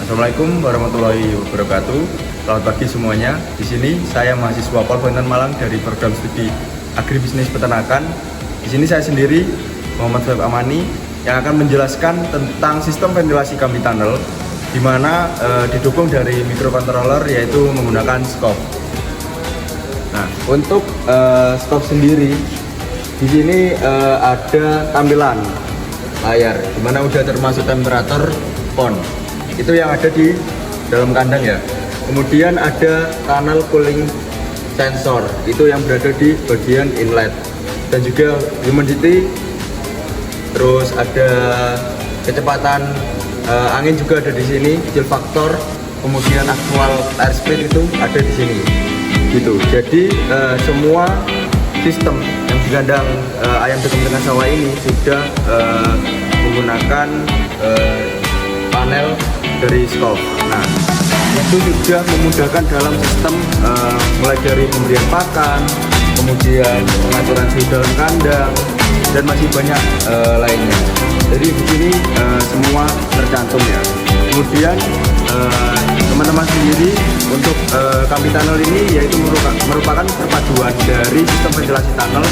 Assalamualaikum warahmatullahi wabarakatuh. Selamat pagi semuanya. Di sini saya mahasiswa Polfontan Malang dari program studi Agribisnis Peternakan. Di sini saya sendiri, Muhammad Soeb Amani, yang akan menjelaskan tentang sistem ventilasi kambing tunnel, di mana didukung dari microcontroller, yaitu menggunakan scope. Nah, untuk scope sendiri, di sini ada tampilan layar, di mana udah termasuk temperatur pon. Itu yang ada di dalam kandang ya. Kemudian ada tunnel cooling sensor, itu yang berada di bagian inlet, dan juga humidity. Terus ada kecepatan angin juga ada di sini, chill factor, kemudian actual airspeed itu ada di sini. Gitu. Jadi semua sistem yang di kandang ayam betung dengan sawah ini sudah menggunakan panel dari scope. Nah, itu juga memudahkan dalam sistem mulai dari pemberian pakan, kemudian pengaturan suhu dalam kandang, dan masih banyak lainnya. Jadi di sini semua tercantum ya. Kemudian teman-teman sendiri untuk kambing tunnel ini yaitu merupakan perpaduan dari sistem ventilasi tunnel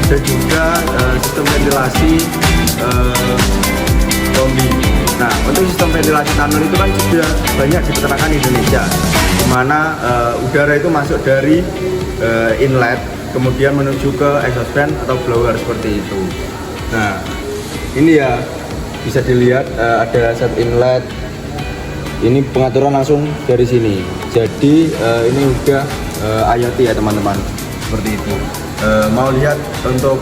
dan juga sistem ventilasi kombi. Nah, untuk sistem ventilasi tunnel itu kan sudah banyak di peternakan Indonesia, di mana udara itu masuk dari inlet, kemudian menuju ke exhaust fan atau blower seperti itu. Nah, ini ya bisa dilihat ada set inlet. Ini pengaturan langsung dari sini. Jadi ini udah IoT ya teman-teman, seperti itu. Mau lihat untuk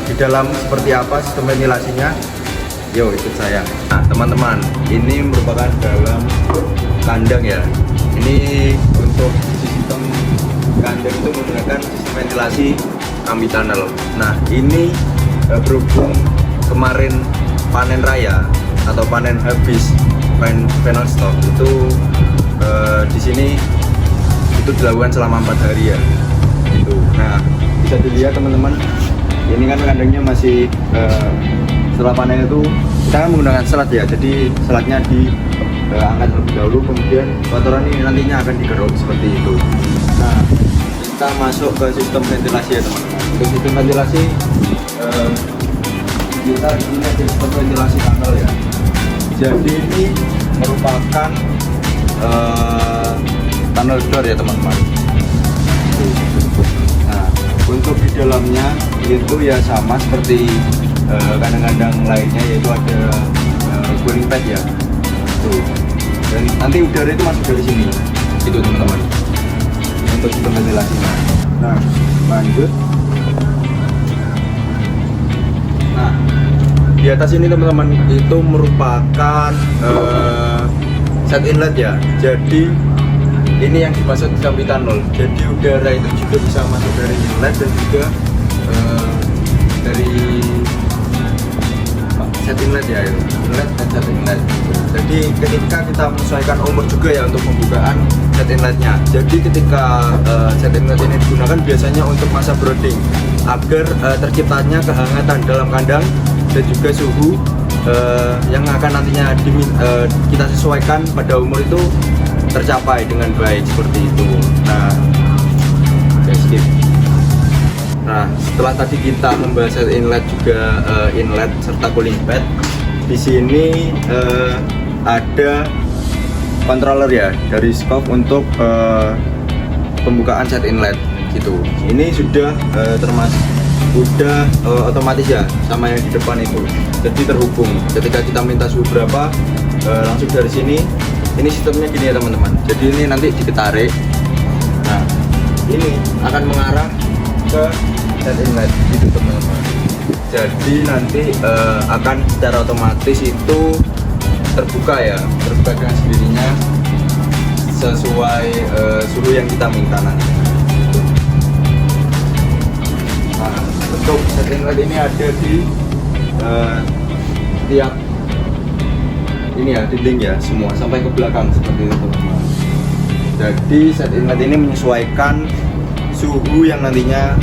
di dalam seperti apa sistem ventilasinya? Yo, ikut saya. Nah teman-teman, ini merupakan dalam kandang ya. Ini untuk sistem kandang itu menggunakan sistem ventilasi kambing tunnel. Nah ini berhubung kemarin panen raya atau panen habis, final stock itu di sini itu dilakukan selama 4 hari ya. Gitu. Nah bisa dilihat teman-teman, ini kan kandangnya masih setelah panen itu kita kan menggunakan selat ya, jadi selatnya diangkat terlebih dahulu, kemudian kotoran ini nantinya akan digeruk seperti itu. Nah kita masuk ke sistem ventilasi ya teman-teman. Untuk sistem ventilasi kita ini ada sistem ventilasi tunnel ya. Jadi ini merupakan tunnel door ya teman-teman. Nah untuk di dalamnya itu ya sama seperti kandang-kandang lainnya, yaitu ada cooling pad ya. Tuh. Dan nanti udara itu masuk dari sini. Itu teman-teman. Untuk sistem ventilasinya. Nah, lanjut. Nah, di atas ini teman-teman itu merupakan set inlet ya. Jadi ini yang dimaksud kambing tunnel. Jadi udara itu juga bisa masuk dari inlet dan juga dari set inlet ya, inlet dan set inlet. Jadi ketika kita menyesuaikan umur juga ya untuk pembukaan set inletnya. Jadi ketika set inlet ini digunakan biasanya untuk masa brooding, agar terciptanya kehangatan dalam kandang dan juga suhu yang akan nantinya kita sesuaikan pada umur itu tercapai dengan baik seperti itu. Nah, skip. Nah, setelah tadi kita membahas set inlet juga inlet serta cooling pad, di sini ada controller ya dari scope untuk pembukaan set inlet gitu. Ini sudah otomatis ya sama yang di depan itu. Jadi terhubung. Ketika kita minta suhu berapa, langsung dari sini. Ini sistemnya gini ya teman-teman. Jadi ini nanti ditarik. Nah, ini akan mengarah ke set inlet gitu teman-teman. Jadi nanti akan secara otomatis itu terbuka ya, terbuka dengan sendirinya sesuai suhu yang kita minta nanti. Nah, untuk set inlet ini ada di tiap ini ya, dinding ya, semua sampai ke belakang seperti itu teman-teman. Jadi set inlet ini menyesuaikan suhu yang nantinya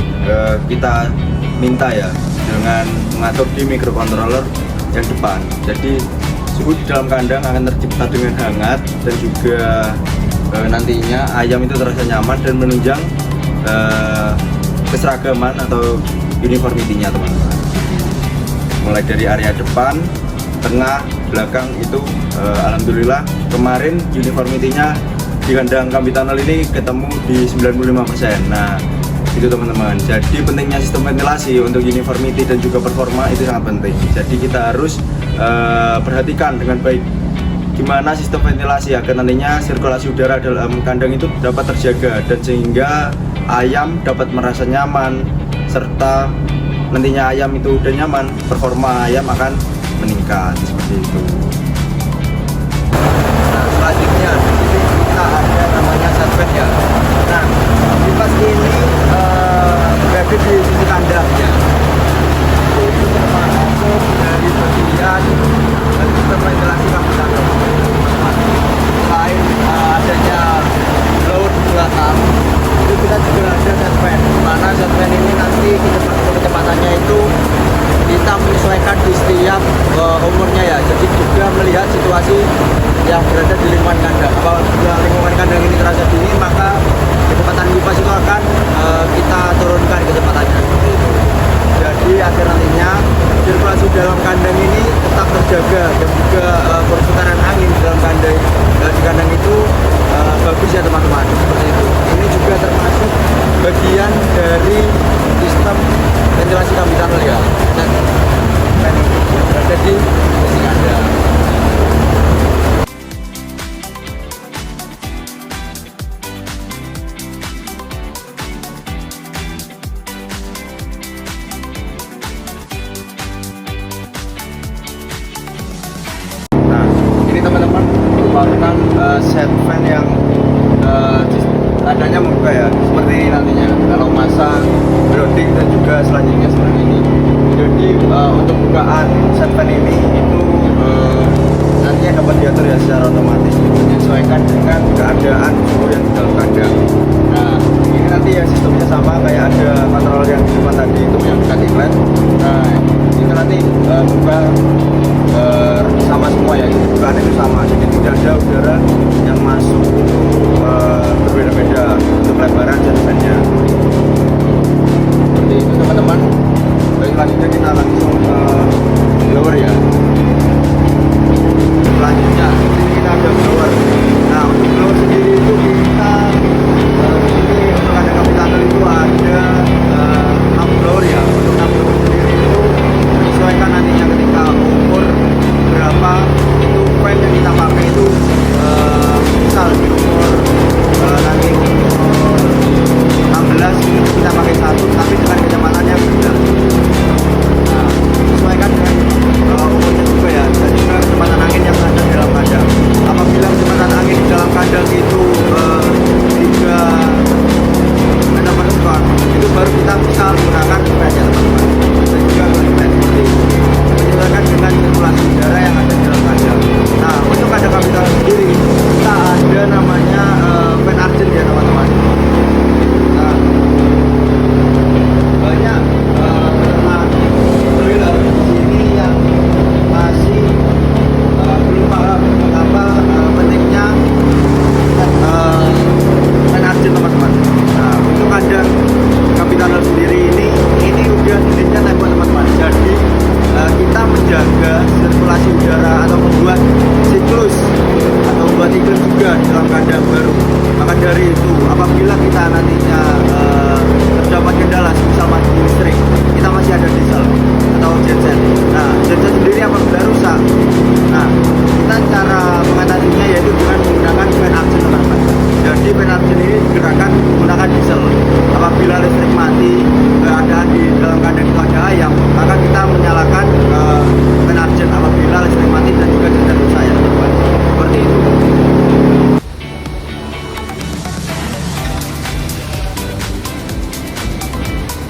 kita minta ya, dengan mengatur di microcontroller yang depan. Jadi suhu di dalam kandang akan tercipta dengan hangat dan juga nantinya ayam itu terasa nyaman dan menunjang keseragaman atau uniformity-nya teman-teman. Mulai dari area depan, tengah, belakang itu alhamdulillah kemarin uniformity-nya di kandang Kambing Tunnel ini ketemu di 95%. Nah, itu teman-teman. Jadi pentingnya sistem ventilasi untuk uniformity dan juga performa itu sangat penting. Jadi kita harus perhatikan dengan baik gimana sistem ventilasi agar nantinya sirkulasi udara dalam kandang itu dapat terjaga dan sehingga ayam dapat merasa nyaman, serta nantinya ayam itu udah nyaman, performa ayam akan meningkat seperti itu. Nah, selanjutnya ini kita ada namanya set fan ya. Nah, kipas ini berada di sisi kandang ya. Itu termasuk dari bagian sistem ventilasi Kambing Tunnel. Selain adanya blower di belakang, itu kita juga ada set fan. Mana set fan ini nanti kecepatannya itu kita menyesuaikan di setiap umurnya ya. Jadi juga melihat situasi yang berada di lingkungan kandang. Apabila lingkungan kandang ini terasa dingin, maka kecepatan kipas itu akan kita turunkan kecepatannya. Jadi agar nantinya sirkulasi dalam kandang ini tetap terjaga dan juga perputaran angin dalam kandang di kandang itu bagus ya teman-teman, seperti itu. Ini juga termasuk bagian dari sistem ventilasi Kambing Tunnel ya. Dan yang berada di sisi kandang. Teman-teman merupakan set fan yang adanya membuka ya, seperti ini nantinya kalau masa grounding dan juga selanjutnya seperti ini. Jadi untuk bukaan set fan ini itu nantinya dapat diatur ya secara otomatis menyesuaikan dengan keadaan suhu yang di dalam kandang. Nah, ini nanti ya sistemnya sama kayak ada kontrol yang di depan tadi itu yang dekat inlet. Nah, itu nanti buka sama semua ya, bukaan itu sama, jadi tidak ada udara yang masuk itu berbeda-beda untuk lebaran dan fan-nya. Seperti itu teman-teman. Baik, selanjutnya kita langsung blower ya. Selanjutnya di sini kita ada blower. Nah, untuk blower sendiri itu kita ini untuk kandang Kambing Tunnel itu ada 6 blower ya. Untuk 6 blower sendiri itu menyesuaikan nantinya ketika umur berapa itu fan yang kita pakai itu misal di umur nanti umur 16 itu kita pakai 1 tapi dengan kecepatannya beda. Nah, sesuaikan dengan umurnya juga ya, dan juga kecepatan angin yang ada di dalam kandang. Apabila kecepatan angin di dalam kandang itu 3 meter per detik itu baru kita bisa menggunakan fan ya teman-teman, dan juga fan seperti itu menyesuaikan dengan sirkulasi udara yang ada di dalam kandang. Nah, untuk kandang Kambing Tunnel sendiri kita ada namanya fan argent ya teman-teman. Nah, banyak peternak broiler di sini yang masih belum paham mengapa pentingnya fan argent teman-teman. Nah, untuk kandang Kambing Tunnel sendiri ini udah jenisnya tembok teman-teman. Jadi kita menjaga sirkulasi udara atau membuat siklus atau membuat iklim juga di dalam kandang baru. Maka dari itu apabila kita nantinya terdapat kendala misal mati listrik, kita masih ada diesel atau genset. Nah, genset sendiri apabila rusak, nah kita cara mengatasinya yaitu dengan menggunakan fan argent teman-teman. Jadi fan argent ini digerakkan menggunakan diesel. Apabila listrik mati, keadaan di dalam kandang itu ada ayam, maka kita menyalakan fan argent apabila listrik mati dan juga genset rusak ya teman-teman. Seperti itu.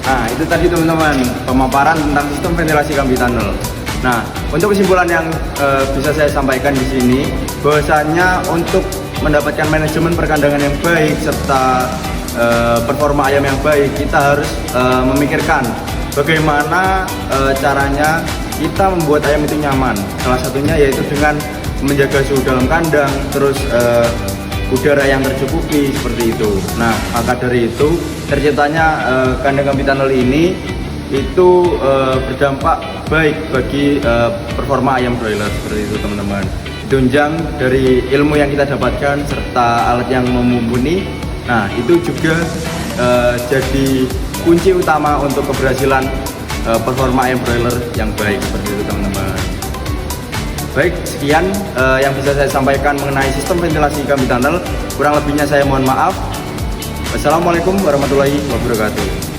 Nah, itu tadi teman-teman pemaparan tentang sistem ventilasi Kambing Tunnel. Nah, untuk kesimpulan yang bisa saya sampaikan di sini, bahwasanya untuk mendapatkan manajemen perkandangan yang baik serta performa ayam yang baik, kita harus memikirkan bagaimana caranya kita membuat ayam itu nyaman. Salah satunya yaitu dengan menjaga suhu dalam kandang, terus udara yang tercukupi seperti itu. Nah, maka dari itu terciptanya kandang kambing tunnel ini itu berdampak baik bagi performa ayam broiler seperti itu teman-teman. Tunjang dari ilmu yang kita dapatkan serta alat yang mumpuni. Nah, itu juga jadi kunci utama untuk keberhasilan performa ayam broiler yang baik seperti itu teman-teman. Baik, sekian yang bisa saya sampaikan mengenai sistem ventilasi kambing tunnel. Kurang lebihnya saya mohon maaf. Wassalamualaikum warahmatullahi wabarakatuh.